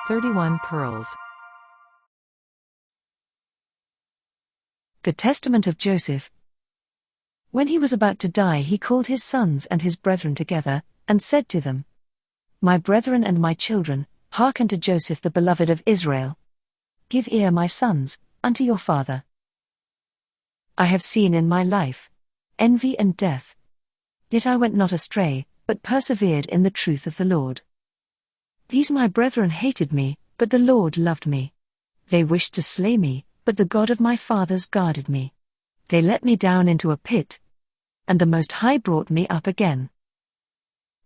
31 Pearls. The Testament of Joseph. When he was about to die, he called his sons and his brethren together, and said to them, My brethren and my children, hearken to Joseph the beloved of Israel. Give ear, my sons, unto your father. I have seen in my life envy and death. Yet I went not astray, but persevered in the truth of the Lord. These my brethren hated me, but the Lord loved me. They wished to slay me, but the God of my fathers guarded me. They let me down into a pit, and the Most High brought me up again.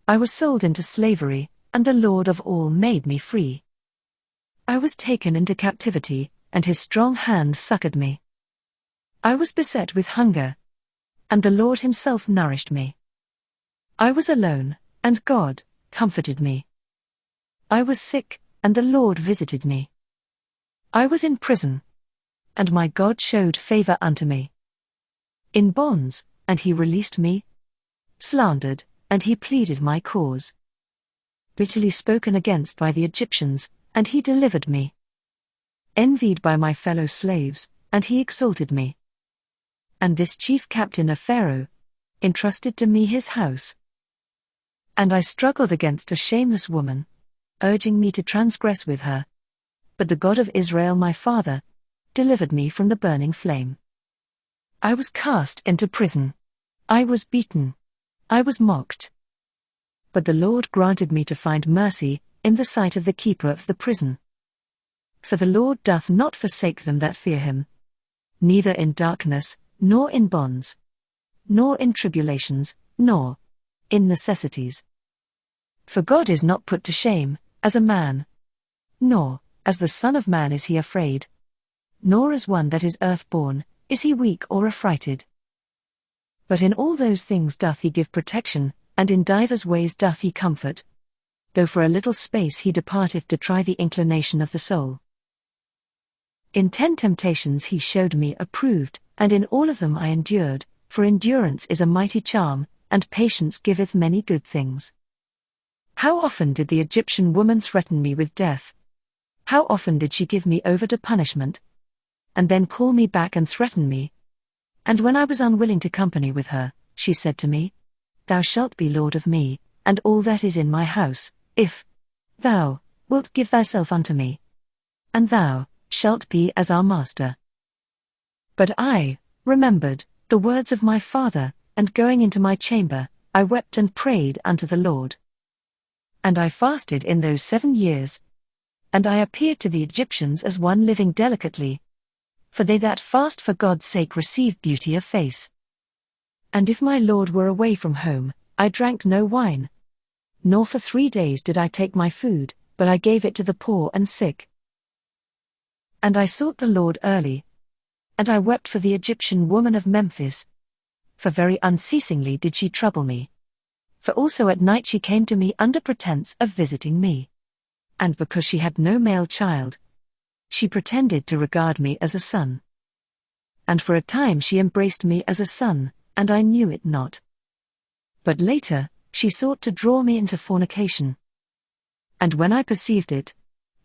I was sold into slavery, and the Lord of all made me free. I was taken into captivity, and his strong hand succored me. I was beset with hunger, and the Lord himself nourished me. I was alone, and God comforted me. I was sick, and the Lord visited me. I was in prison, and my God showed favor unto me. In bonds, and he released me. Slandered, and he pleaded my cause. Bitterly spoken against by the Egyptians, and he delivered me. Envied by my fellow slaves, and he exalted me. And this chief captain of Pharaoh entrusted to me his house. And I struggled against a shameless woman, urging me to transgress with her. But the God of Israel my father delivered me from the burning flame. I was cast into prison. I was beaten. I was mocked. But the Lord granted me to find mercy in the sight of the keeper of the prison. For the Lord doth not forsake them that fear him, neither in darkness, nor in bonds, nor in tribulations, nor in necessities. For God is not put to shame, as a man, nor as the Son of Man is he afraid, nor as one that is earth-born is he weak or affrighted. But in all those things doth he give protection, and in divers ways doth he comfort, though for a little space he departeth to try the inclination of the soul. In 10 temptations he showed me approved, and in all of them I endured, for endurance is a mighty charm, and patience giveth many good things. How often did the Egyptian woman threaten me with death? How often did she give me over to punishment, and then call me back and threaten me? And when I was unwilling to company with her, she said to me, Thou shalt be lord of me, and all that is in my house, if thou wilt give thyself unto me, and thou shalt be as our master. But I remembered the words of my father, and going into my chamber, I wept and prayed unto the Lord. And I fasted in those 7 years, and I appeared to the Egyptians as one living delicately, for they that fast for God's sake receive beauty of face. And if my Lord were away from home, I drank no wine, nor for 3 days did I take my food, but I gave it to the poor and sick. And I sought the Lord early, and I wept for the Egyptian woman of Memphis, for very unceasingly did she trouble me. For also at night she came to me under pretense of visiting me. And because she had no male child, she pretended to regard me as a son. And for a time she embraced me as a son, and I knew it not. But later, she sought to draw me into fornication. And when I perceived it,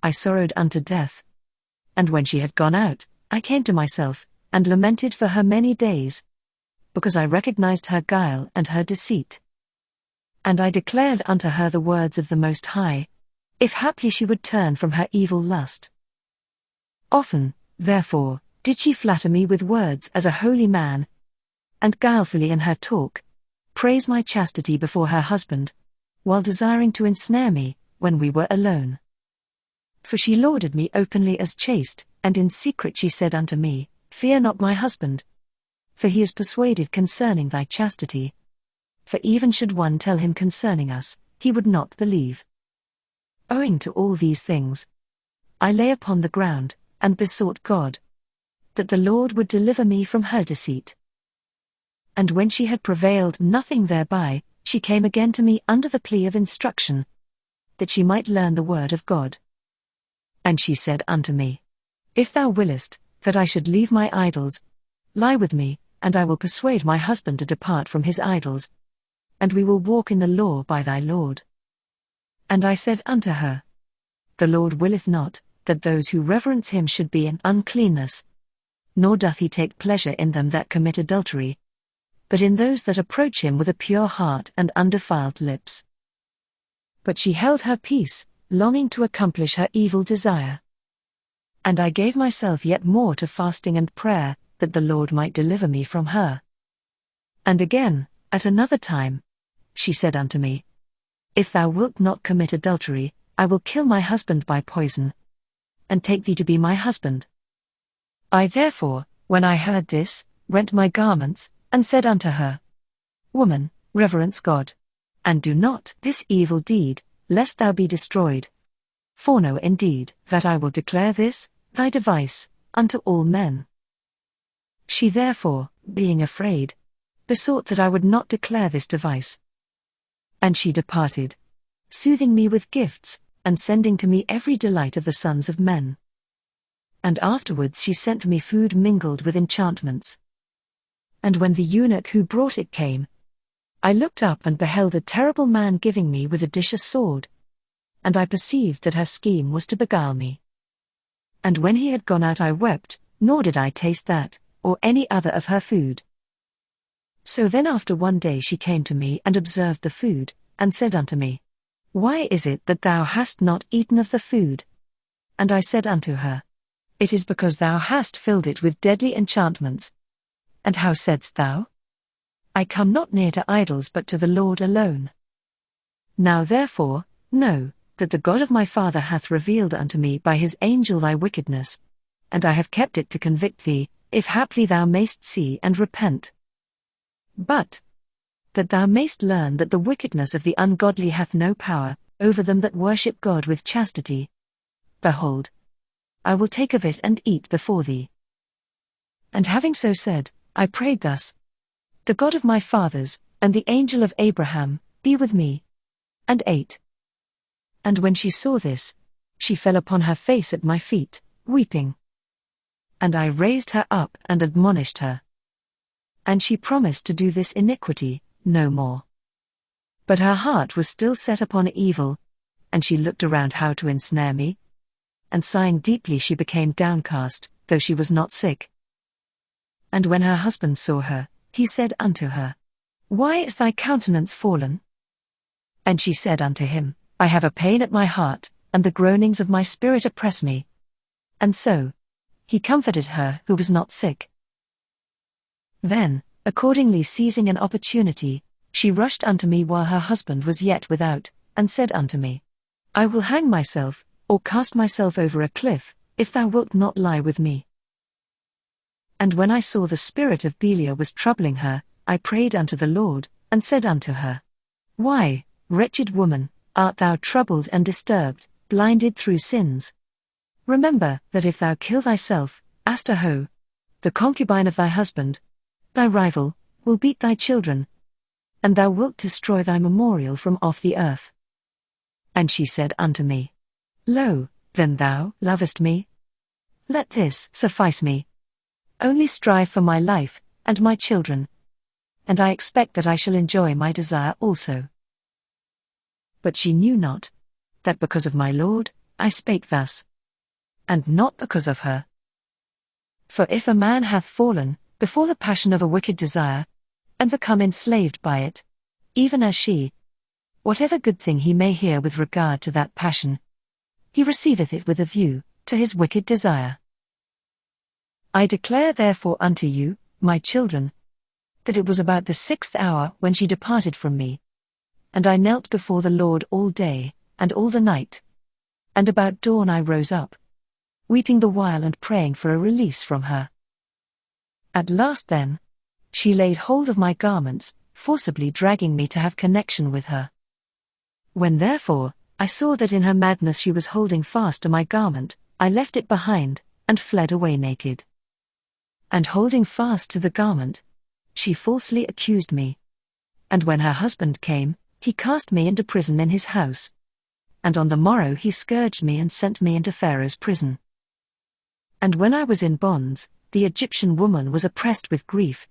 I sorrowed unto death. And when she had gone out, I came to myself, and lamented for her many days, because I recognized her guile and her deceit. And I declared unto her the words of the Most High, if haply she would turn from her evil lust. Often, therefore, did she flatter me with words as a holy man, and guilefully in her talk praise my chastity before her husband, while desiring to ensnare me when we were alone. For she lauded me openly as chaste, and in secret she said unto me, Fear not my husband, for he is persuaded concerning thy chastity. For even should one tell him concerning us, he would not believe. Owing to all these things, I lay upon the ground, and besought God, that the Lord would deliver me from her deceit. And when she had prevailed nothing thereby, she came again to me under the plea of instruction, that she might learn the word of God. And she said unto me, If thou willest that I should leave my idols, lie with me, and I will persuade my husband to depart from his idols, and we will walk in the law by thy Lord. And I said unto her, the Lord willeth not that those who reverence him should be in uncleanness, nor doth he take pleasure in them that commit adultery, but in those that approach him with a pure heart and undefiled lips. But she held her peace, longing to accomplish her evil desire. And I gave myself yet more to fasting and prayer, that the Lord might deliver me from her. And again, at another time, she said unto me, If thou wilt not commit adultery, I will kill my husband by poison, and take thee to be my husband. I therefore, when I heard this, rent my garments, and said unto her, Woman, reverence God, and do not this evil deed, lest thou be destroyed. For know indeed that I will declare this, thy device, unto all men. She therefore, being afraid, besought that I would not declare this device. And she departed, soothing me with gifts, and sending to me every delight of the sons of men. And afterwards she sent me food mingled with enchantments. And when the eunuch who brought it came, I looked up and beheld a terrible man giving me with a dish a sword. And I perceived that her scheme was to beguile me. And when he had gone out I wept, nor did I taste that, or any other of her food. So then after one day she came to me and observed the food, and said unto me, Why is it that thou hast not eaten of the food? And I said unto her, It is because thou hast filled it with deadly enchantments. And how saidst thou? I come not near to idols but to the Lord alone. Now therefore, know, that the God of my father hath revealed unto me by his angel thy wickedness, and I have kept it to convict thee, if haply thou mayst see and repent. But that thou mayst learn that the wickedness of the ungodly hath no power over them that worship God with chastity. Behold, I will take of it and eat before thee. And having so said, I prayed thus, The God of my fathers, and the angel of Abraham, be with me, and ate. And when she saw this, she fell upon her face at my feet, weeping. And I raised her up and admonished her. And she promised to do this iniquity no more. But her heart was still set upon evil, and she looked around how to ensnare me. And sighing deeply she became downcast, though she was not sick. And when her husband saw her, he said unto her, Why is thy countenance fallen? And she said unto him, I have a pain at my heart, and the groanings of my spirit oppress me. And so he comforted her who was not sick. Then, accordingly seizing an opportunity, she rushed unto me while her husband was yet without, and said unto me, I will hang myself, or cast myself over a cliff, if thou wilt not lie with me. And when I saw the spirit of Belial was troubling her, I prayed unto the Lord, and said unto her, Why, wretched woman, art thou troubled and disturbed, blinded through sins? Remember that if thou kill thyself, Astaho, the concubine of thy husband, thy rival, will beat thy children, and thou wilt destroy thy memorial from off the earth. And she said unto me, Lo, then thou lovest me? Let this suffice me. Only strive for my life, and my children, and I expect that I shall enjoy my desire also. But she knew not, that because of my Lord, I spake thus, and not because of her. For if a man hath fallen before the passion of a wicked desire, and become enslaved by it, even as she, whatever good thing he may hear with regard to that passion, he receiveth it with a view to his wicked desire. I declare therefore unto you, my children, that it was about the 6th hour when she departed from me. And I knelt before the Lord all day, and all the night. And about dawn I rose up, weeping the while and praying for a release from her. At last then, she laid hold of my garments, forcibly dragging me to have connection with her. When therefore, I saw that in her madness she was holding fast to my garment, I left it behind, and fled away naked. And holding fast to the garment, she falsely accused me. And when her husband came, he cast me into prison in his house. And on the morrow he scourged me and sent me into Pharaoh's prison. And when I was in bonds, the Egyptian woman was oppressed with grief.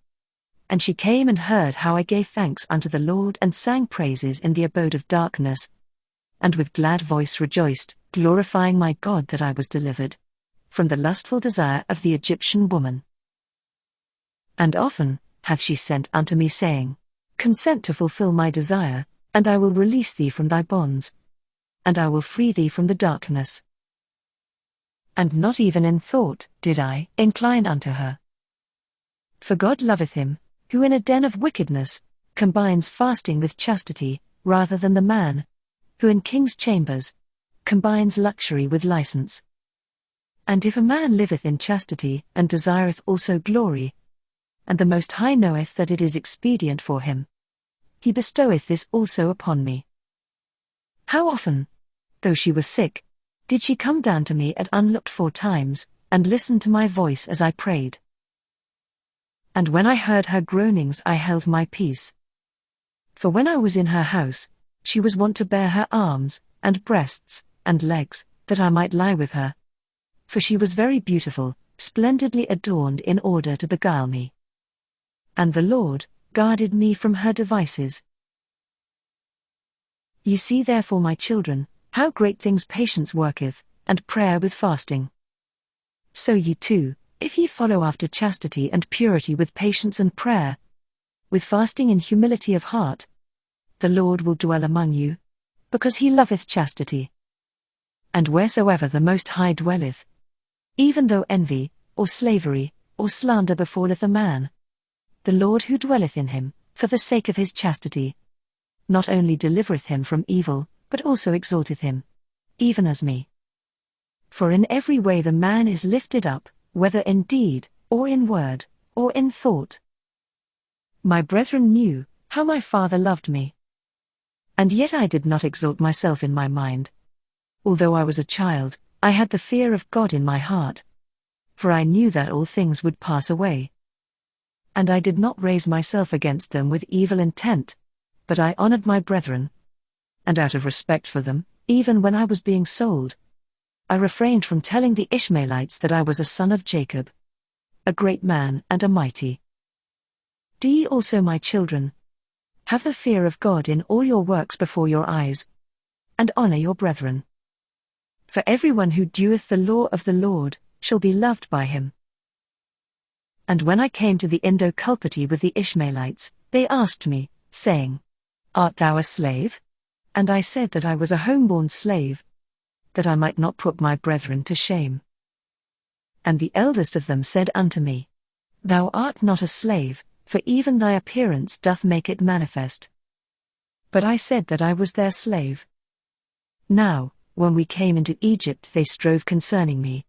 And she came and heard how I gave thanks unto the Lord and sang praises in the abode of darkness, and with glad voice rejoiced, glorifying my God that I was delivered from the lustful desire of the Egyptian woman. And often hath she sent unto me, saying, Consent to fulfill my desire, and I will release thee from thy bonds, and I will free thee from the darkness. And not even in thought did I incline unto her. For God loveth him, who in a den of wickedness combines fasting with chastity, rather than the man, who in king's chambers combines luxury with license. And if a man liveth in chastity, and desireth also glory, and the Most High knoweth that it is expedient for him, he bestoweth this also upon me. How often, though she was sick, did she come down to me at unlooked-for times, and listen to my voice as I prayed. And when I heard her groanings I held my peace. For when I was in her house, she was wont to bare her arms, and breasts, and legs, that I might lie with her. For she was very beautiful, splendidly adorned in order to beguile me. And the Lord guarded me from her devices. Ye see therefore, my children, how great things patience worketh, and prayer with fasting. So ye too, if ye follow after chastity and purity with patience and prayer, with fasting and humility of heart, the Lord will dwell among you, because he loveth chastity. And wheresoever the Most High dwelleth, even though envy, or slavery, or slander befalleth a man, the Lord who dwelleth in him, for the sake of his chastity, not only delivereth him from evil, but also exalteth him, even as me. For in every way the man is lifted up, whether in deed, or in word, or in thought. My brethren knew how my Father loved me. And yet I did not exalt myself in my mind. Although I was a child, I had the fear of God in my heart. For I knew that all things would pass away. And I did not raise myself against them with evil intent, but I honored my brethren. And out of respect for them, even when I was being sold, I refrained from telling the Ishmaelites that I was a son of Jacob, a great man and a mighty. Do ye also, my children, have the fear of God in all your works before your eyes, and honor your brethren. For everyone who doeth the law of the Lord shall be loved by him. And when I came to the Indo-Culpity with the Ishmaelites, they asked me, saying, Art thou a slave? And I said that I was a homeborn slave, that I might not put my brethren to shame. And the eldest of them said unto me, Thou art not a slave, for even thy appearance doth make it manifest. But I said that I was their slave. Now, when we came into Egypt they strove concerning me,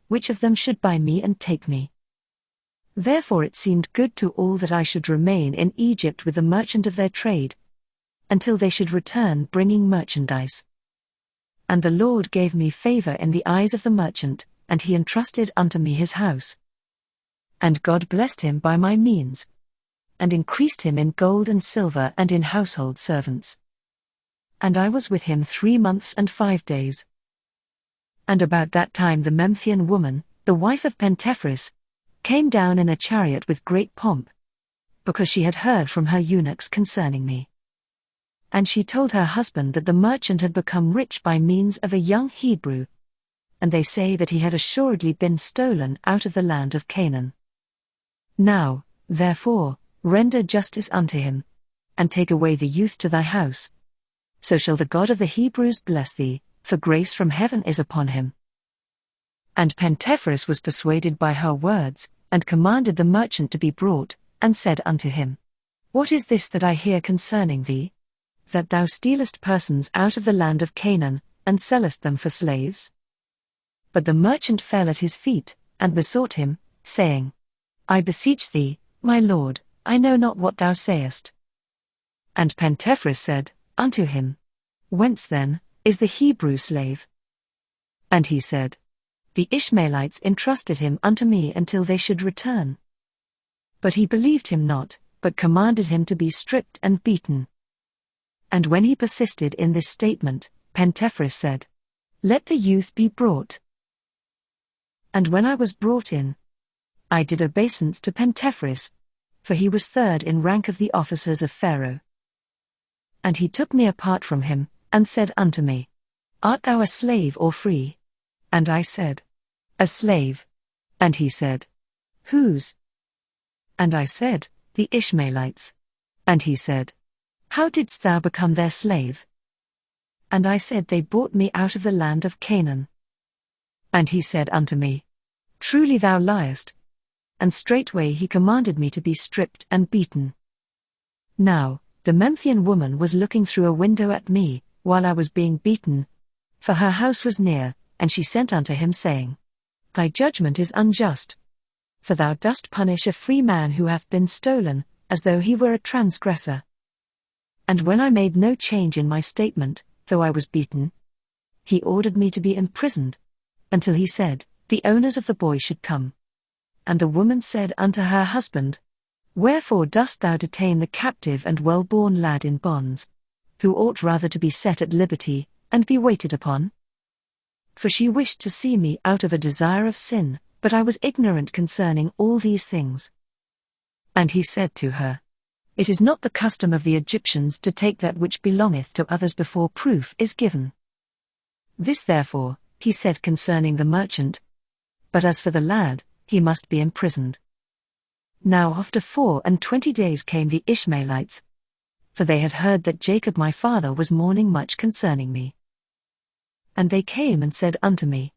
which of them should buy me and take me. Therefore it seemed good to all that I should remain in Egypt with the merchant of their trade, until they should return bringing merchandise. And the Lord gave me favor in the eyes of the merchant, and he entrusted unto me his house. And God blessed him by my means, and increased him in gold and silver and in household servants. And I was with him 3 months and 5 days. And about that time the Memphian woman, the wife of Pentephris, came down in a chariot with great pomp, because she had heard from her eunuchs concerning me. And she told her husband that the merchant had become rich by means of a young Hebrew, and they say that he had assuredly been stolen out of the land of Canaan. Now, therefore, render justice unto him, and take away the youth to thy house. So shall the God of the Hebrews bless thee, for grace from heaven is upon him. And Pentephris was persuaded by her words, and commanded the merchant to be brought, and said unto him, What is this that I hear concerning thee? That thou stealest persons out of the land of Canaan, and sellest them for slaves? But the merchant fell at his feet, and besought him, saying, I beseech thee, my lord, I know not what thou sayest. And Pentephris said unto him, Whence then is the Hebrew slave? And he said, The Ishmaelites entrusted him unto me until they should return. But he believed him not, but commanded him to be stripped and beaten. And when he persisted in this statement, Pentephris said, Let the youth be brought. And when I was brought in, I did obeisance to Pentephris, for he was third in rank of the officers of Pharaoh. And he took me apart from him, and said unto me, Art thou a slave or free? And I said, A slave. And he said, Whose? And I said, The Ishmaelites. And he said, How didst thou become their slave? And I said, They bought me out of the land of Canaan. And he said unto me, Truly thou liest. And straightway he commanded me to be stripped and beaten. Now, the Memphian woman was looking through a window at me, while I was being beaten, for her house was near, and she sent unto him, saying, Thy judgment is unjust. For thou dost punish a free man who hath been stolen, as though he were a transgressor. And when I made no change in my statement, though I was beaten, he ordered me to be imprisoned, until he said, The owners of the boy should come. And the woman said unto her husband, Wherefore dost thou detain the captive and well-born lad in bonds, who ought rather to be set at liberty, and be waited upon? For she wished to see me out of a desire of sin, but I was ignorant concerning all these things. And he said to her, It is not the custom of the Egyptians to take that which belongeth to others before proof is given. This therefore, he said concerning the merchant. But as for the lad, he must be imprisoned. Now after 24 days came the Ishmaelites, for they had heard that Jacob my father was mourning much concerning me. And they came and said unto me,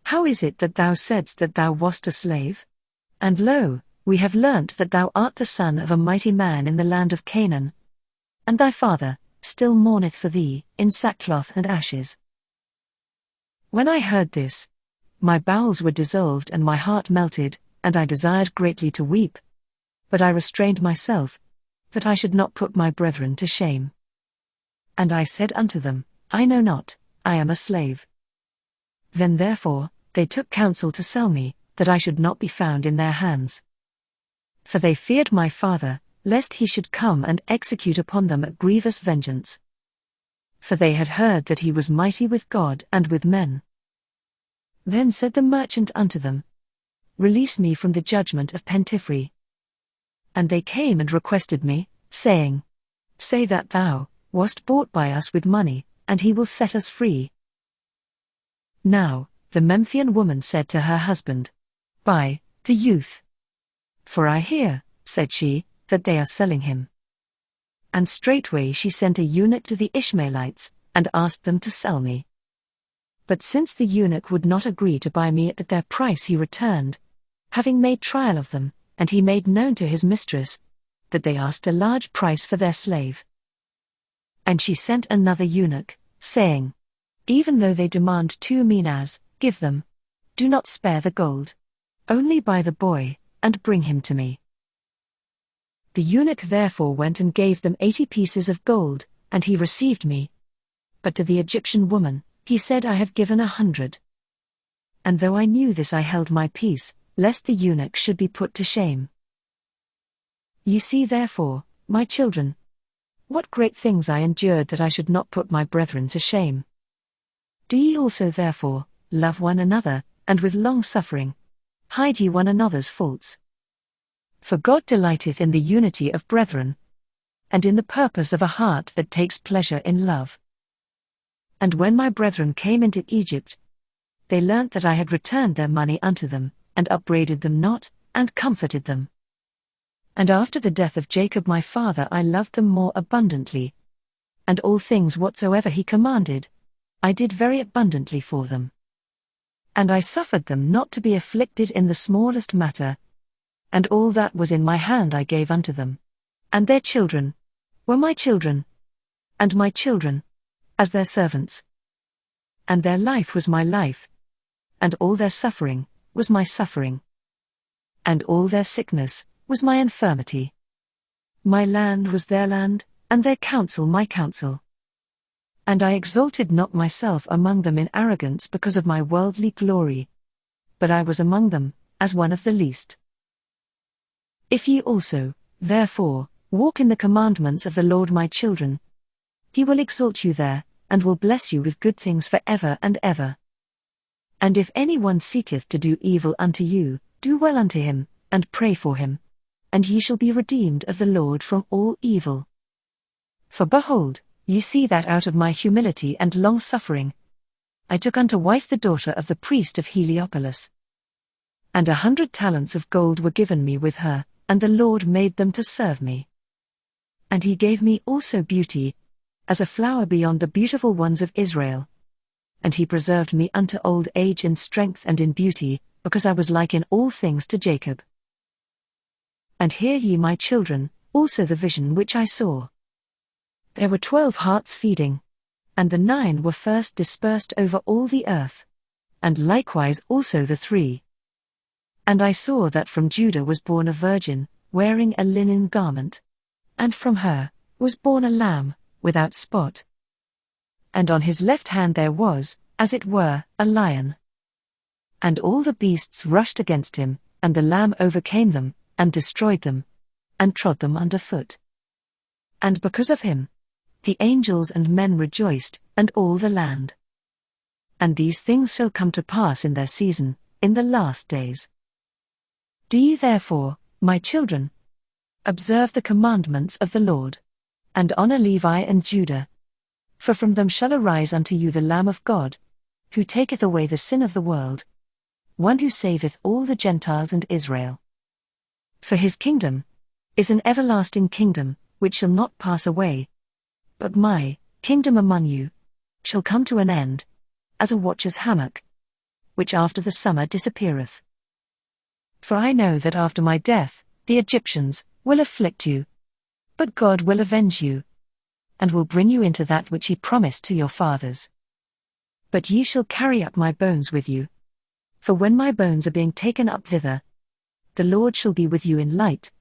How is it that thou saidst that thou wast a slave? And lo, we have learnt that thou art the son of a mighty man in the land of Canaan, and thy father still mourneth for thee, in sackcloth and ashes. When I heard this, my bowels were dissolved and my heart melted, and I desired greatly to weep. But I restrained myself, that I should not put my brethren to shame. And I said unto them, I know not, I am a slave. Then therefore, they took counsel to sell me, that I should not be found in their hands. For they feared my father, lest he should come and execute upon them a grievous vengeance. For they had heard that he was mighty with God and with men. Then said the merchant unto them, Release me from the judgment of Pentifree. And they came and requested me, saying, Say that thou wast bought by us with money, and he will set us free. Now, the Memphian woman said to her husband, Buy the youth. For I hear, said she, that they are selling him. And straightway she sent a eunuch to the Ishmaelites, and asked them to sell me. But since the eunuch would not agree to buy me at their price, he returned, having made trial of them, and he made known to his mistress, that they asked a large price for their slave. And she sent another eunuch, saying, Even though they demand 2 minas, give them. Do not spare the gold. Only buy the boy, and bring him to me. The eunuch therefore went and gave them 80 pieces of gold, and he received me. But to the Egyptian woman, he said, I have given 100. And though I knew this, I held my peace, lest the eunuch should be put to shame. Ye see therefore, my children, what great things I endured, that I should not put my brethren to shame. Do ye also therefore love one another, and with long suffering hide ye one another's faults. For God delighteth in the unity of brethren, and in the purpose of a heart that takes pleasure in love. And when my brethren came into Egypt, they learnt that I had returned their money unto them, and upbraided them not, and comforted them. And after the death of Jacob my father I loved them more abundantly. And all things whatsoever he commanded, I did very abundantly for them. And I suffered them not to be afflicted in the smallest matter, and all that was in my hand I gave unto them. And their children were my children, and my children as their servants. And their life was my life, and all their suffering was my suffering, and all their sickness was my infirmity. My land was their land, and their counsel my counsel. And I exalted not myself among them in arrogance because of my worldly glory, but I was among them as one of the least. If ye also, therefore, walk in the commandments of the Lord my children, he will exalt you there, and will bless you with good things for ever and ever. And if any one seeketh to do evil unto you, do well unto him, and pray for him, and ye shall be redeemed of the Lord from all evil. For behold, ye see that out of my humility and long suffering, I took unto wife the daughter of the priest of Heliopolis. And 100 talents of gold were given me with her, and the Lord made them to serve me. And he gave me also beauty, as a flower beyond the beautiful ones of Israel. And he preserved me unto old age in strength and in beauty, because I was like in all things to Jacob. And hear ye, my children, also the vision which I saw. There were 12 hearts feeding, and the 9 were first dispersed over all the earth, and likewise also the 3. And I saw that from Judah was born a virgin, wearing a linen garment, and from her was born a lamb, without spot. And on his left hand there was, as it were, a lion. And all the beasts rushed against him, and the lamb overcame them, and destroyed them, and trod them under foot. And because of him, the angels and men rejoiced, and all the land. And these things shall come to pass in their season, in the last days. Do ye therefore, my children, observe the commandments of the Lord, and honor Levi and Judah. For from them shall arise unto you the Lamb of God, who taketh away the sin of the world, one who saveth all the Gentiles and Israel. For his kingdom is an everlasting kingdom, which shall not pass away. But my kingdom among you shall come to an end, as a watcher's hammock, which after the summer disappeareth. For I know that after my death, the Egyptians will afflict you, but God will avenge you, and will bring you into that which he promised to your fathers. But ye shall carry up my bones with you. For when my bones are being taken up thither, the Lord shall be with you in light,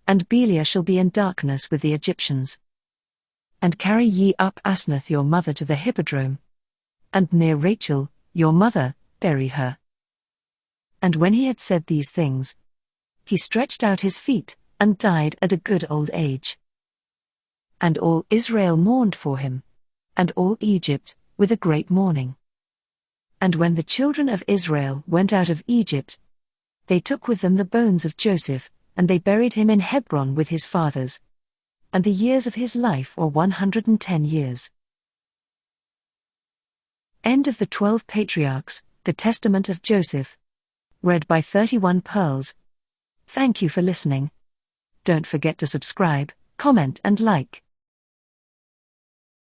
and Belial shall be in darkness with the Egyptians. And carry ye up Asnath your mother to the hippodrome, and near Rachel, your mother, bury her. And when he had said these things, he stretched out his feet, and died at a good old age. And all Israel mourned for him, and all Egypt, with a great mourning. And when the children of Israel went out of Egypt, they took with them the bones of Joseph, and they buried him in Hebron with his fathers. And the years of his life were 110 years. End of the 12 Patriarchs, the Testament of Joseph. Read by 31 Pearls. Thank you for listening. Don't forget to subscribe, comment and like.